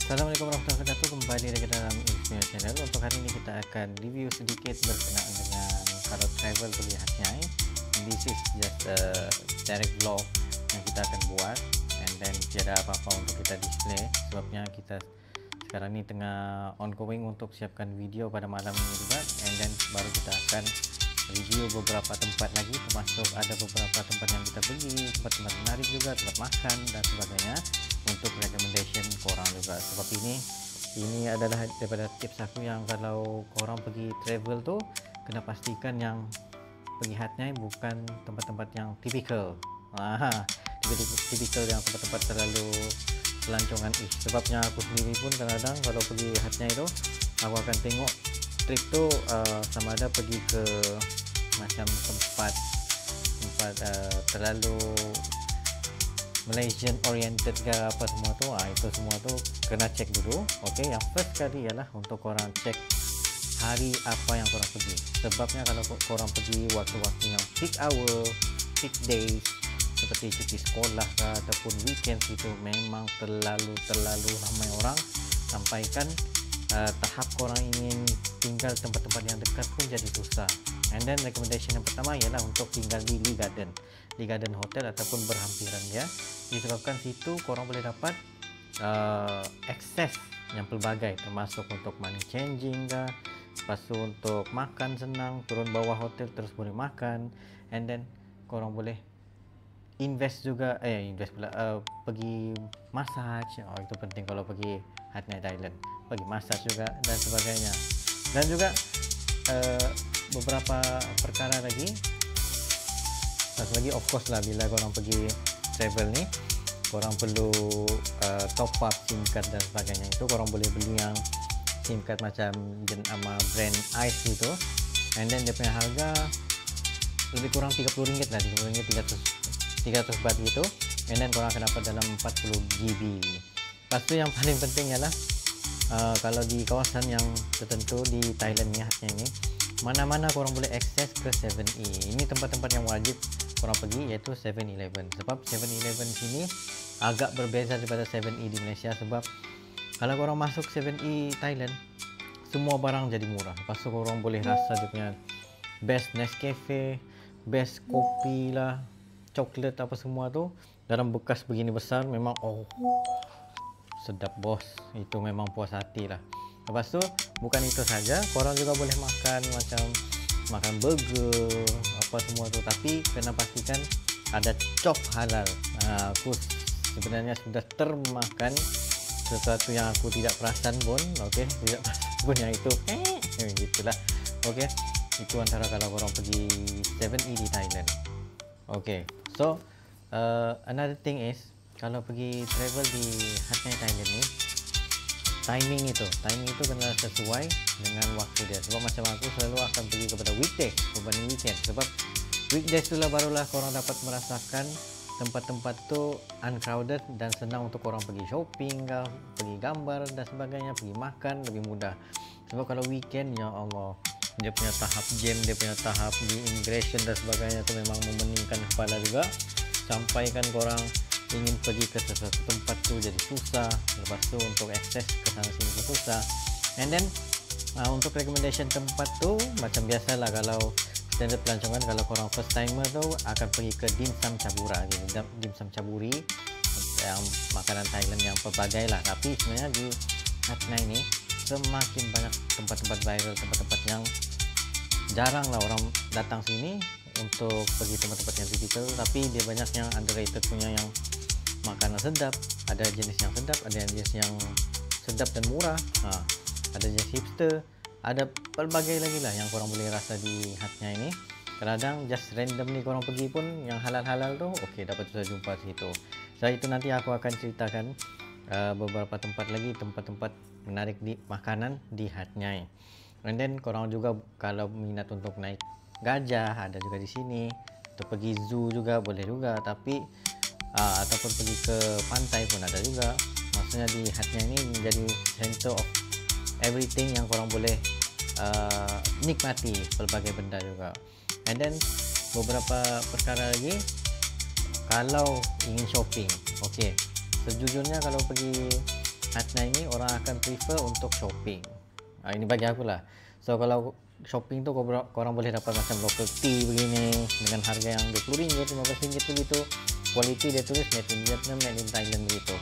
Assalamualaikum warahmatullahi wabarakatuh. Kembali lagi dalam Ismail Channel. Untuk hari ini kita akan review sedikit berkenaan dengan kalau travel pergi Hatnyai. This is just a direct vlog yang kita akan buat, and then tiada apa-apa untuk kita display sebabnya kita sekarang ni tengah ongoing untuk siapkan video pada malam ini juga, and then baru kita akan review beberapa tempat lagi, termasuk ada beberapa tempat yang kita pergi, tempat-tempat menarik juga, tempat makan dan sebagainya, untuk recommendation korang juga. Sebab ini adalah daripada tips aku yang kalau korang pergi travel tu kena pastikan yang pergi Hatnyai bukan tempat-tempat yang typical. Typical yang tempat-tempat terlalu pelancongan. Sebabnya aku sendiri pun kadang-kadang kalau pergi Hatnyai tu aku akan tengok trip tu sama ada pergi ke macam tempat terlalu Malaysian oriented ke apa semua tu, itu semua tu kena cek dulu. Okey, yang first kali ialah untuk korang cek hari apa yang korang pergi. Sebabnya kalau korang pergi waktu-waktu yang peak hour, peak days seperti cuti sekolah ke ataupun weekend, itu memang terlalu ramai orang, sampaikan tahap korang ingin tinggal tempat-tempat yang dekat pun jadi susah. And then recommendation yang pertama ialah untuk tinggal di Lee Garden Hotel ataupun berhampiran dia, disebabkan situ korang boleh dapat akses yang pelbagai, termasuk untuk money changing ke, lepas tu untuk makan senang, turun bawah hotel terus boleh makan, and then korang boleh invest juga, pergi massage. Itu penting kalau pergi Hatnyai Thailand, pergi massage juga dan sebagainya. Dan juga beberapa perkara lagi. Satu lagi, of course lah, bila korang pergi travel ni korang perlu top up SIM card dan sebagainya. Itu korang boleh beli yang SIM card macam jenama brand Ice gitu, and then dia punya harga lebih kurang RM30 lah, RM30 300 baht gitu, and then korang akan dapat dalam 40 GB. Lepas tu yang paling penting ialah kalau di kawasan yang tertentu di Thailand ni, Hatnyai ni, mana-mana korang boleh akses ke 7E. Ini tempat-tempat yang wajib korang pergi, iaitu 7-Eleven. Sebab 7-Eleven sini agak berbeza daripada 7E di Malaysia. Sebab kalau korang masuk 7E Thailand, semua barang jadi murah. Lepas tu korang boleh rasa dia punya best Nescafe, best kopi lah, coklat apa semua tu dalam bekas begini besar. Memang sedap bos, itu memang puas hati lah. Lepas tu bukan itu saja, korang juga boleh makan macam makan burger apa semua tu, tapi kena pastikan ada chop halal. Aku sebenarnya sudah termakan sesuatu yang aku tidak perasan pun, tidak perasan pun yang itu gitulah. Itu antara kalau korang pergi 7E di Thailand. So another thing is, kalau pergi travel di Hatnyai Thailand ni, timing itu kena sesuai dengan waktu dia. Sebab macam aku selalu akan pergi kepada weekday berbanding weekend. Sebab weekdays itulah barulah korang dapat merasakan tempat-tempat tu uncrowded dan senang untuk korang pergi shopping ke, pergi gambar dan sebagainya, pergi makan lebih mudah. Sebab kalau weekend, ya Allah, dia punya tahap jam, dia punya tahap di immigration dan sebagainya tu memang memeningkan kepala juga. Sampaikan korang ingin pergi ke sesuatu tempat tu jadi susah. Lepas tu untuk akses ke sana sini pun susah. And then untuk recommendation tempat tu macam biasalah, kalau standard pelancongan, kalau korang first timer tu akan pergi ke Dim Sum Cabura, Dim Sum Caburi, yang makanan Thailand yang pelbagai lah. Tapi sebenarnya di Hatnyai ni semakin banyak tempat-tempat viral, tempat-tempat yang jarang lah orang datang sini untuk pergi tempat-tempat yang typical, tapi dia banyak yang underrated punya, yang makanan sedap, ada jenis yang sedap, ada jenis yang sedap dan murah, ada jenis hipster, ada pelbagai lagi lah yang korang boleh rasa di Hatnyai ni. Kadang just random ni korang pergi pun yang halal-halal tu dapat susah jumpa situ. So itu nanti aku akan ceritakan beberapa tempat lagi, tempat-tempat menarik di makanan di Hatnyai. And then korang juga kalau minat untuk naik gajah, ada juga di sini. Untuk pergi zoo juga boleh juga, tapi ataupun pergi ke pantai pun ada juga. Maksudnya di Hatnyai ini menjadi center of everything yang korang boleh nikmati pelbagai benda juga. And then beberapa perkara lagi, kalau ingin shopping, sejujurnya kalau pergi Hatna ini orang akan prefer untuk shopping. Ini bagi aku lah. So kalau shopping tu korang boleh dapat macam local tea begini dengan harga yang RM20, RM15 begitu. Quality dia tulis made in Vietnam, made in Thailand begitu.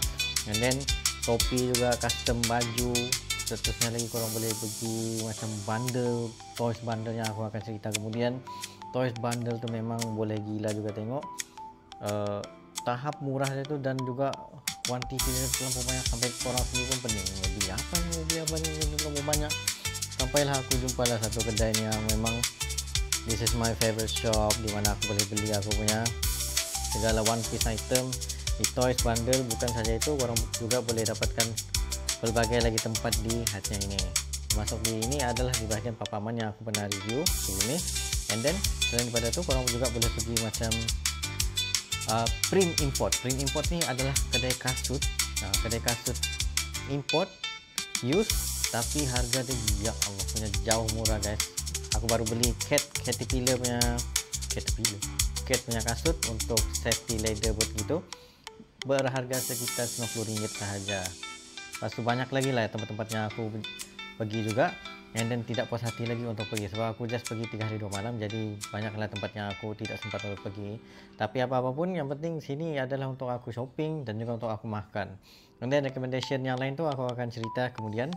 And then topi juga, custom baju. Seterusnya lagi korang boleh pergi macam bundle, toys bundle yang aku akan cerita kemudian. Toys bundle tu memang boleh gila juga tengok. Tahap murah dia tu dan juga kuantiti dia terlalu banyak sampai korang sendiri pun pening. Beli apa ni terlalu banyak. Sampailah aku jumpa lah satu kedai ni yang memang this is my favorite shop, di mana aku boleh beli aku punya segala one piece item di toys bundle. Bukan saja itu, korang juga boleh dapatkan berbagai lagi tempat di Hatnya ini. Masuk di ini adalah di bahagian papaman yang aku pernah review sebelum ni. And then selain daripada tu, korang juga boleh pergi macam Print Import. Print Import ni adalah kedai kasut. Kedai kasut import use, tapi harga dia ya Allah punya jauh murah guys. Aku baru beli Caterpillar punya kasut untuk safety leather buat gitu, berharga sekitar RM90 sahaja. Lepas tu banyak lagi lah tempat-tempat yang aku pergi juga. And then tidak puas hati lagi untuk pergi, sebab aku just pergi 3 hari 2 malam, jadi banyaklah tempat yang aku tidak sempat untuk pergi. Tapi apa-apapun yang penting sini adalah untuk aku shopping dan juga untuk aku makan. And then recommendation yang lain tu aku akan cerita kemudian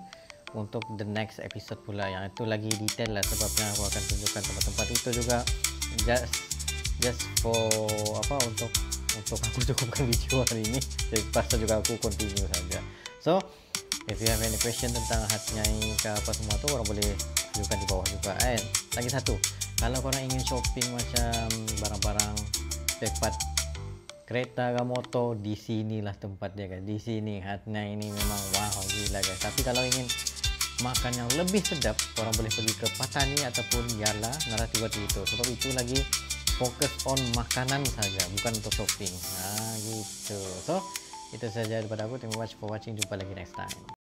untuk the next episode pula, yang itu lagi detail lah, sebabnya aku akan tunjukkan tempat-tempat itu juga just for untuk aku cukupkan video hari ini. Jadi pasal juga aku continue saja. So if you have any question tentang Hatnya ke apa semua tu, korang boleh ajukan di bawah juga. Lagi satu, kalau korang ingin shopping macam barang-barang spare kereta ke motor, di sinilah tempatnya guys. Di sini Hatnya ini memang wow gila guys. Tapi kalau ingin makan yang lebih sedap, korang boleh pergi ke Patani ataupun Yala, Narati itu. Sebab itu lagi fokus on makanan saja, bukan untuk shopping. Gitu. So itu saja daripada aku. Terima kasih for watching. Jumpa lagi next time.